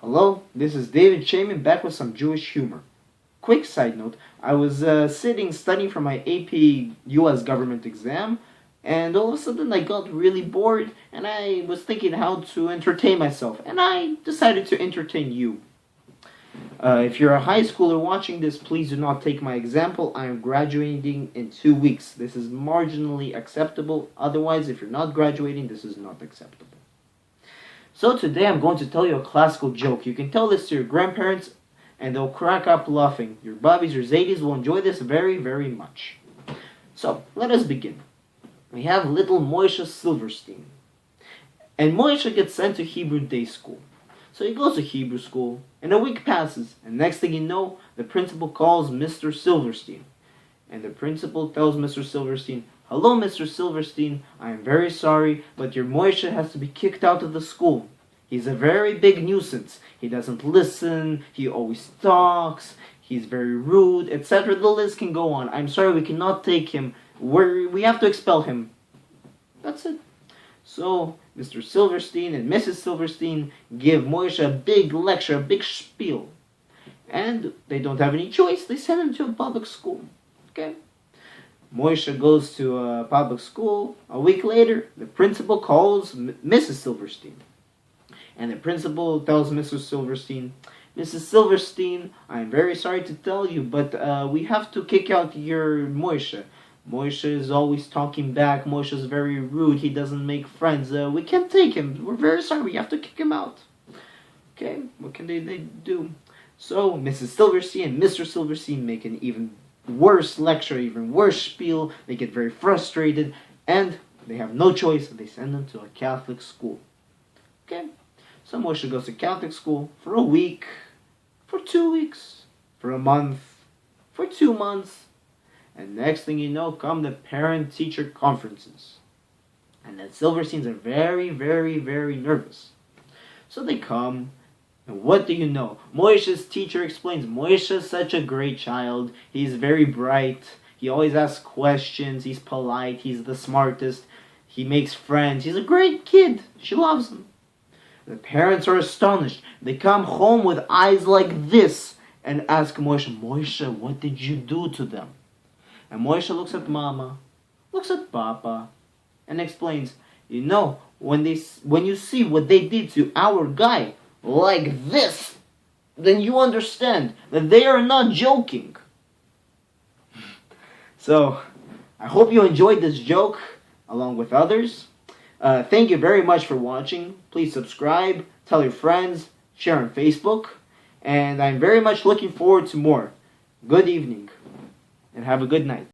Hello, this is David Shaman back with some Jewish humor. Quick side note, I was sitting studying for my AP US government exam, and all of a sudden I got really bored, and I was thinking how to entertain myself, and I decided to entertain you. If you're a high schooler watching this, please do not take my example. I am graduating in 2 weeks. This is marginally acceptable. Otherwise, if you're not graduating, this is not acceptable. So today I'm going to tell you a classical joke. You can tell this to your grandparents and they'll crack up laughing. Your Bobbies or Zadies will enjoy this very, very much. So, let us begin. We have little Moishe Silverstein. And Moishe gets sent to Hebrew day school. So he goes to Hebrew school, and a week passes, and next thing you know, the principal calls Mr. Silverstein. And the principal tells Mr. Silverstein, "Hello, Mr. Silverstein, I am very sorry, but your Moishe has to be kicked out of the school. He's a very big nuisance. He doesn't listen, he always talks, he's very rude, etc. The list can go on. I'm sorry, we cannot take him. We have to expel him." That's it. So, Mr. Silverstein and Mrs. Silverstein give Moishe a big lecture, a big spiel. And they don't have any choice. They send him to a public school. Okay? Moishe goes to a public school. A week later, the principal calls Mrs. Silverstein. And the principal tells Mrs. Silverstein, "Mrs. Silverstein, I'm very sorry to tell you, but we have to kick out your Moishe. Moishe is always talking back. Moishe is very rude. He doesn't make friends. We can't take him. We're very sorry. We have to kick him out." Okay, what can they do? So Mrs. Silverstein and Mr. Silverstein make an even worse lecture, even worse spiel. They get very frustrated, and they have no choice. They send him to a Catholic school. Okay, so Moishe goes to Catholic school for a week, for 2 weeks, for a month, for 2 months. And next thing you know, come the parent-teacher conferences. And the Silversteins are very, very, very nervous. So they come, and what do you know? Moishe's teacher explains, Moishe is such a great child. He's very bright. He always asks questions. He's polite. He's the smartest. He makes friends. He's a great kid. She loves him. The parents are astonished. They come home with eyes like this and ask Moishe, "Moishe, what did you do to them?" And Moishe looks at Mama, looks at Papa, and explains, "You know, when you see what they did to our guy, like this, then you understand that they are not joking." So, I hope you enjoyed this joke, along with others. Thank you very much for watching. Please subscribe, tell your friends, share on Facebook, and I'm very much looking forward to more. Good evening, and have a good night.